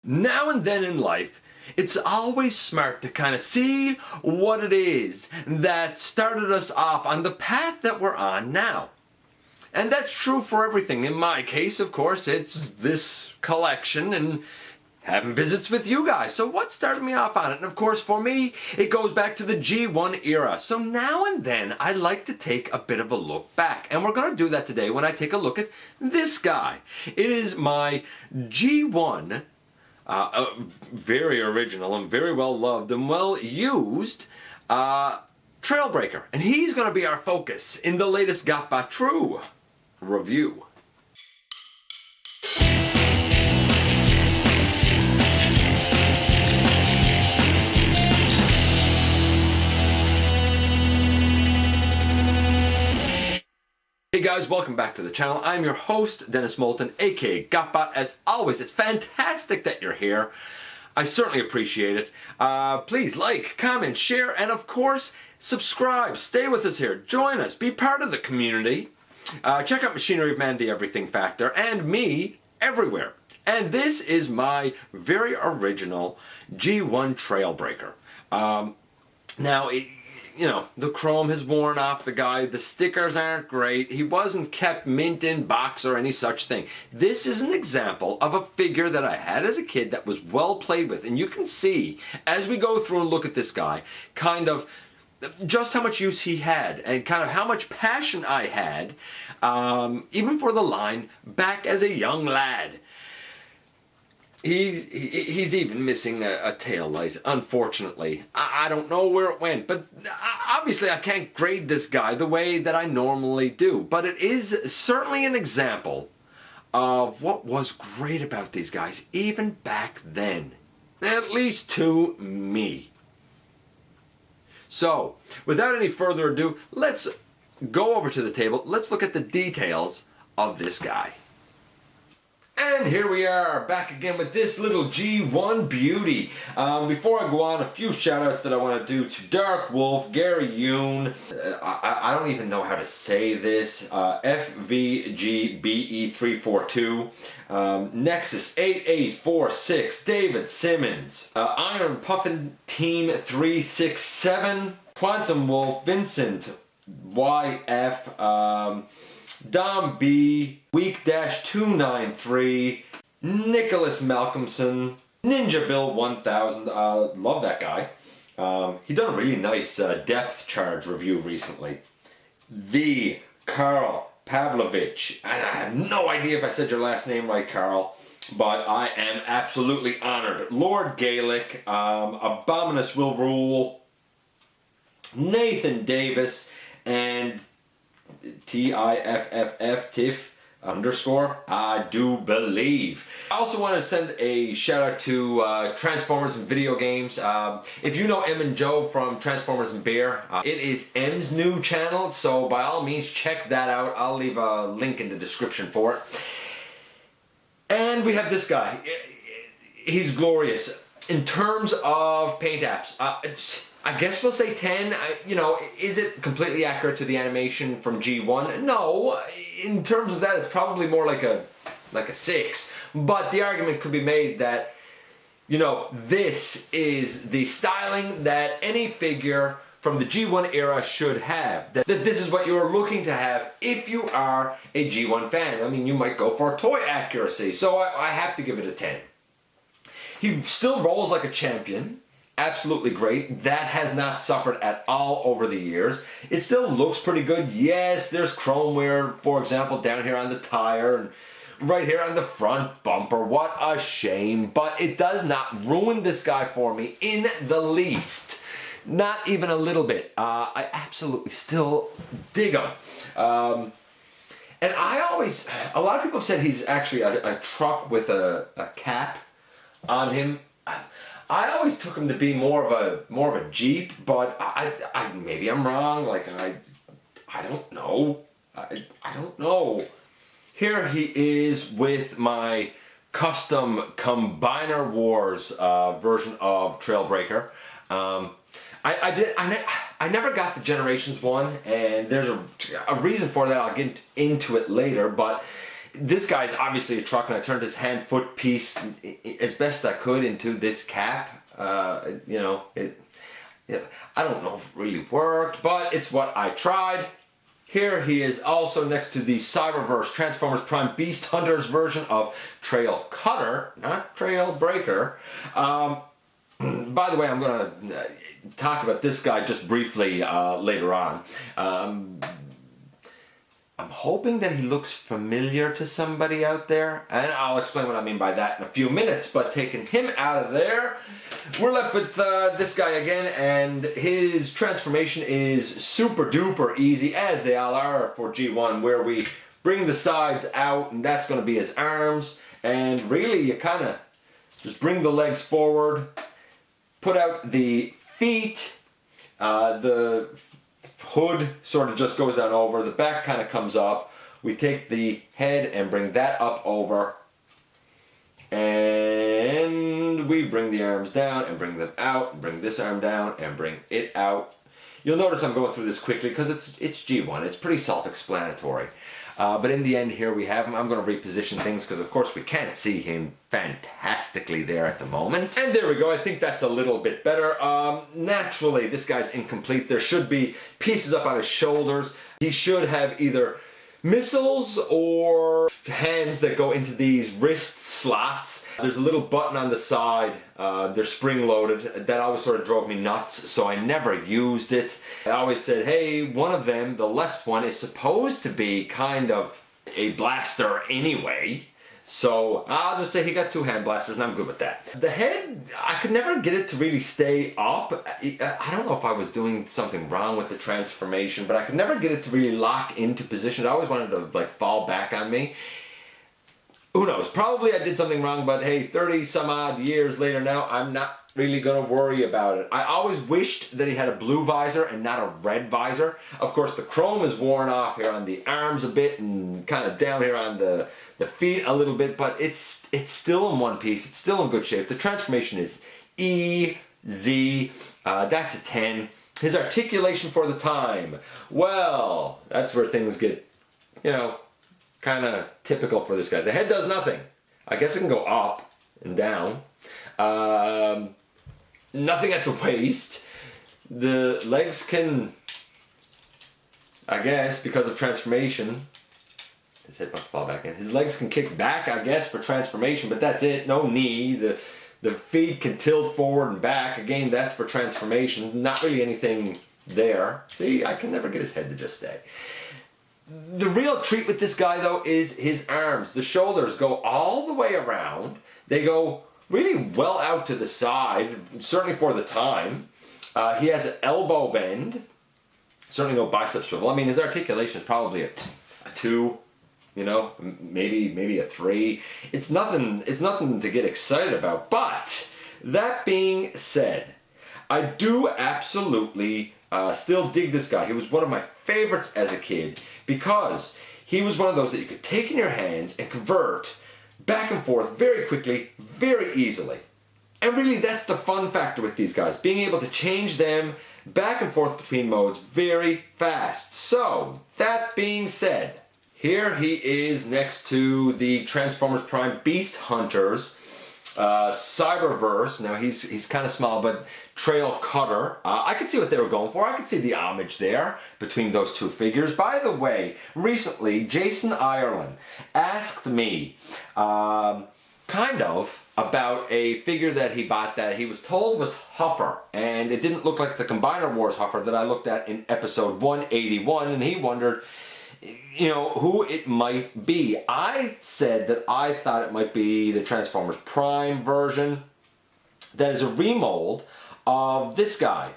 Now and then in life, it's always smart to kind of see what it is that started us off on the path that we're on now. And that's true for everything. In my case, of course, it's this collection and having visits with you guys. So what started me off on it? And of course, for me, it goes back to the G1 era. So now and then, I like to take a bit of a look back. And we're going to do that today when I take a look at this guy. It is my G1, very original and very well loved and well used Trailbreaker. And he's going to be our focus in the latest GotBot True review. Hey guys, welcome back to the channel. I'm your host, Dennis Moulton, aka GotBot. As always, it's fantastic that you're here. I certainly appreciate it. Please like, comment, share, and of course, subscribe. Stay with us here. Join us. Be part of the community. Check out Machinery of Man, the Everything Factor, and me everywhere. And this is my very original G1 Trailbreaker. Now, you know, the chrome has worn off the guy, the stickers aren't great, he wasn't kept mint in box or any such thing. This is an example of a figure that I had as a kid that was well played with, and you can see, as we go through and look at this guy, kind of just how much use he had, and kind of how much passion I had, even for the line, back as a young lad. He's even missing a tail light, unfortunately. I don't know where it went, but obviously I can't grade this guy the way that I normally do. But it is certainly an example of what was great about these guys, even back then. At least to me. So, without any further ado, let's go over to the table. Let's look at the details of this guy. And here we are, back again with this little G1 beauty. Before I go on, a few shoutouts that I want to do to Dark Wolf, Gary Yoon, I don't even know how to say this, FVGBE342, Nexus 8846, David Simmons, Iron Puffin Team 367, Quantum Wolf, Vincent YF, Dom B, Week-293, Nicholas Malcolmson, Ninja Bill 1000, love that guy. He done a really nice depth charge review recently. The Carl Pavlovich, and I have no idea if I said your last name right, Carl, but I am absolutely honored. Lord Gaelic, Abominus Will Rule, Nathan Davis, and TIFFF _ I do believe. I also want to send a shout out to Transformers and Video Games. If you know Em and Joe from Transformers and Beer, it is Em's new channel, so by all means check that out. I'll leave a link in the description for it. And we have this guy. He's glorious. In terms of paint apps, I guess we'll say 10. You know, is it completely accurate to the animation from G1? No. In terms of that, it's probably more like a 6. But the argument could be made that, you know, this is the styling that any figure from the G1 era should have. That this is what you're looking to have if you are a G1 fan. I mean, you might go for toy accuracy, so I have to give it a 10. He still rolls like a champion. Absolutely great. That has not suffered at all over the years. It still looks pretty good. Yes, there's chrome wear, for example, down here on the tire and right here on the front bumper. What a shame. But it does not ruin this guy for me in the least. Not even a little bit. I absolutely still dig him. And I always, a lot of people have said he's actually a truck with a cap on him. I always took him to be more of a Jeep, but I maybe I'm wrong. Like I don't know. I don't know. Here he is with my custom Combiner Wars version of Trailbreaker. I never got the Generations one, and there's a reason for that. I'll get into it later, but This guy's obviously a truck, and I turned his hand-foot piece as best I could into this cap. You know, I don't know if it really worked, but it's what I tried. Here he is also next to the Cyberverse Transformers Prime Beast Hunters version of Trail Cutter, not Trailbreaker. By the way, I'm going to talk about this guy just briefly later on. I'm hoping that he looks familiar to somebody out there, and I'll explain what I mean by that in a few minutes. But taking him out of there, we're left with this guy again, and his transformation is super duper easy, as they all are for G1, where we bring the sides out, and that's going to be his arms, and really you kind of just bring the legs forward, put out the feet, the hood sort of just goes down over, the back kind of comes up, we take the head and bring that up over, and we bring the arms down and bring them out, and bring this arm down and bring it out. You'll notice I'm going through this quickly because it's G1, it's pretty self-explanatory. But in the end here we have him. I'm going to reposition things because of course we can't see him fantastically there at the moment. And there we go, I think that's a little bit better. Naturally this guy's incomplete. There should be pieces up on his shoulders. He should have either missiles or hands that go into these wrist slots. There's a little button on the side, they're spring loaded. That always sort of drove me nuts, so I never used it. I always said, hey, one of them, the left one, is supposed to be kind of a blaster anyway. So I'll just say he got two hand blasters and I'm good with that. The head, I could never get it to really stay up. I don't know if I was doing something wrong with the transformation, but I could never get it to really lock into position. I always wanted to like fall back on me. Who knows? Probably I did something wrong, but hey, 30 some odd years later now, I'm not really gonna worry about it. I always wished that he had a blue visor and not a red visor. Of course, the chrome is worn off here on the arms a bit and kind of down here on the feet a little bit, but it's still in one piece. It's still in good shape. The transformation is easy. That's a 10. His articulation for the time. Well, that's where things get, you know, kind of typical for this guy. The head does nothing. I guess it can go up and down. Nothing at the waist. The legs can, I guess, because of transformation, his head must fall back in. His legs can kick back, I guess, for transformation, but that's it. No knee. The feet can tilt forward and back. Again, that's for transformation. Not really anything there. See, I can never get his head to just stay. The real treat with this guy, though, is his arms. The shoulders go all the way around. They go really well out to the side, certainly for the time. He has an elbow bend. Certainly no bicep swivel. I mean, his articulation is probably a 2, you know, maybe a 3. It's nothing to get excited about. But that being said, I do absolutely still dig this guy. He was one of my favorites as a kid because he was one of those that you could take in your hands and convert back and forth very quickly, very easily. And really that's the fun factor with these guys, being able to change them back and forth between modes very fast. So, that being said, here he is next to the Transformers Prime Beast Hunters Cyberverse. Now he's kind of small, but Trail Cutter. I could see what they were going for. I could see the homage there between those two figures. By the way, recently Jason Ireland asked me kind of about a figure that he bought that he was told was Huffer, and it didn't look like the Combiner Wars Huffer that I looked at in episode 181, and he wondered, you know, who it might be. I said that I thought it might be the Transformers Prime version that is a remold of this guy.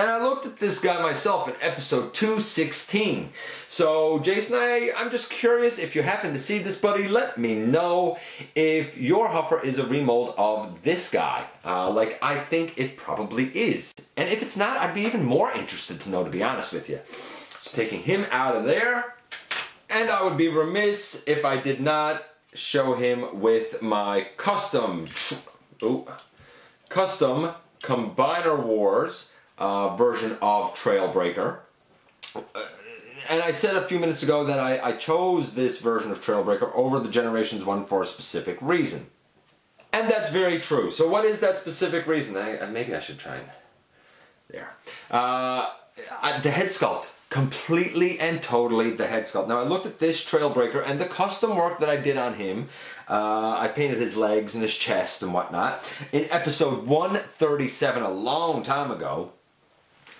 And I looked at this guy myself in episode 216. So, Jason, I'm just curious, if you happen to see this, buddy, let me know if your Huffer is a remold of this guy. Like I think it probably is. And if it's not, I'd be even more interested to know, to be honest with you. So taking him out of there, and I would be remiss if I did not show him with my custom Combiner Wars version of Trailbreaker. And I said a few minutes ago that I chose this version of Trailbreaker over the Generations one for a specific reason. And that's very true. So what is that specific reason? Maybe I should try and... There. The head sculpt. Completely and totally the head sculpt. Now I looked at this Trailbreaker and the custom work that I did on him. I painted his legs and his chest and whatnot in episode 137 a long time ago.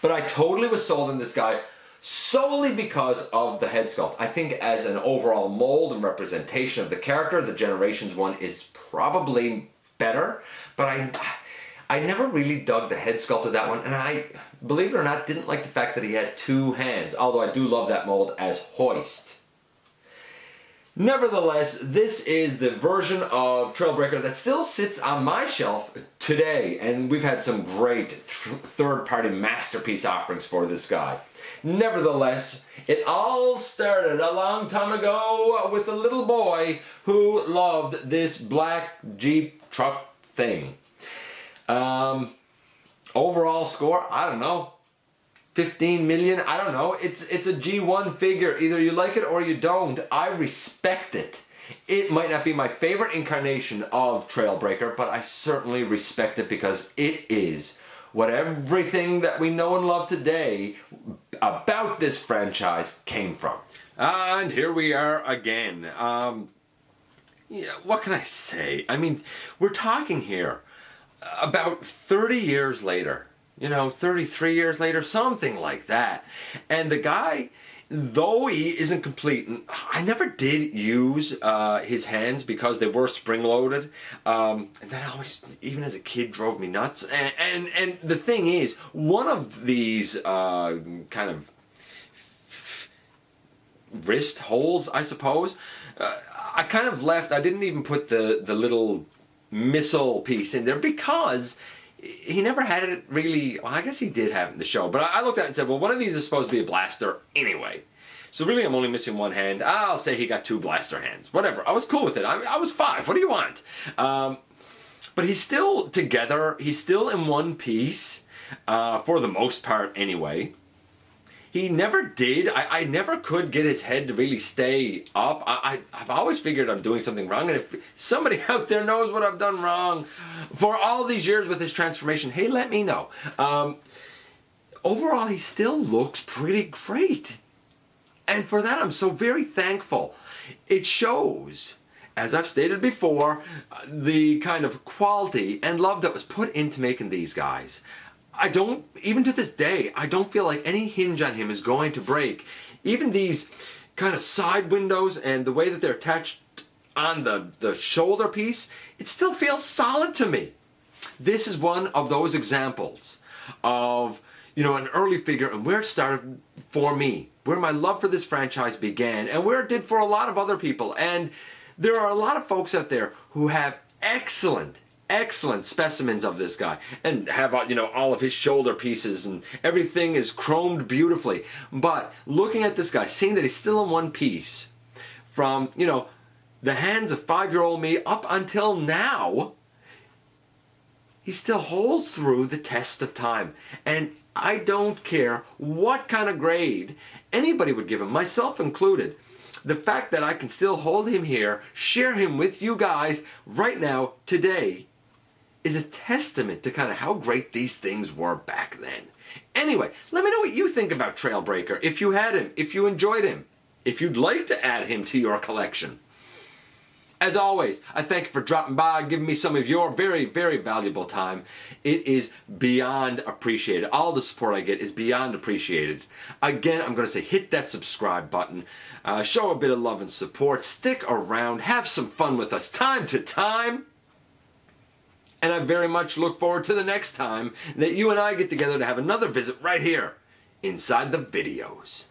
But I totally was sold on this guy solely because of the head sculpt. I think as an overall mold and representation of the character, the Generations one is probably better. But I never really dug the head sculpt of that one, and I, believe it or not, didn't like the fact that he had two hands, although I do love that mold as Hoist. Nevertheless, this is the version of Trailbreaker that still sits on my shelf today, and we've had some great third-party masterpiece offerings for this guy. Nevertheless, it all started a long time ago with a little boy who loved this black Jeep truck thing. Overall score, I don't know, 15 million, I don't know. It's a G1 figure. Either you like it or you don't. I respect it. It might not be my favorite incarnation of Trailbreaker, but I certainly respect it because it is what everything that we know and love today about this franchise came from. And here we are again. Yeah, what can I say? I mean, we're talking here about 30 years later, 33 years later, something like that. And the guy, though he isn't complete, and I never did use his hands because they were spring-loaded. And that always, even as a kid, drove me nuts. And the thing is, one of these kind of wrist holes, I suppose, I kind of left, I didn't even put the little missile piece in there because he never had it really. Well, I guess he did have it in the show, but I looked at it and said, well, one of these is supposed to be a blaster anyway, so really I'm only missing one hand. I'll say he got two blaster hands, whatever. I was cool with it. I was 5. What do you want? But he's still together. He's still in one piece for the most part anyway. He never did. I never could get his head to really stay up. I've always figured I'm doing something wrong, and if somebody out there knows what I've done wrong for all these years with his transformation, hey, let me know. Overall, he still looks pretty great. And for that, I'm so very thankful. It shows, as I've stated before, the kind of quality and love that was put into making these guys. I don't, even to this day, I don't feel like any hinge on him is going to break. Even these kind of side windows and the way that they're attached on the shoulder piece, it still feels solid to me. This is one of those examples of, an early figure and where it started for me, where my love for this franchise began, and where it did for a lot of other people. And there are a lot of folks out there who have excellent specimens of this guy and have all of his shoulder pieces and everything is chromed beautifully. But looking at this guy, seeing that he's still in one piece from the hands of 5-year-old me up until now, he still holds through the test of time. And I don't care what kind of grade anybody would give him, myself included. The fact that I can still hold him here, share him with you guys right now, today, is a testament to kind of how great these things were back then. Anyway, let me know what you think about Trailbreaker, if you had him, if you enjoyed him, if you'd like to add him to your collection. As always, I thank you for dropping by, giving me some of your very, very valuable time. It is beyond appreciated. All the support I get is beyond appreciated. Again, I'm going to say hit that subscribe button. Show a bit of love and support. Stick around. Have some fun with us time to time. And I very much look forward to the next time that you and I get together to have another visit right here inside the videos.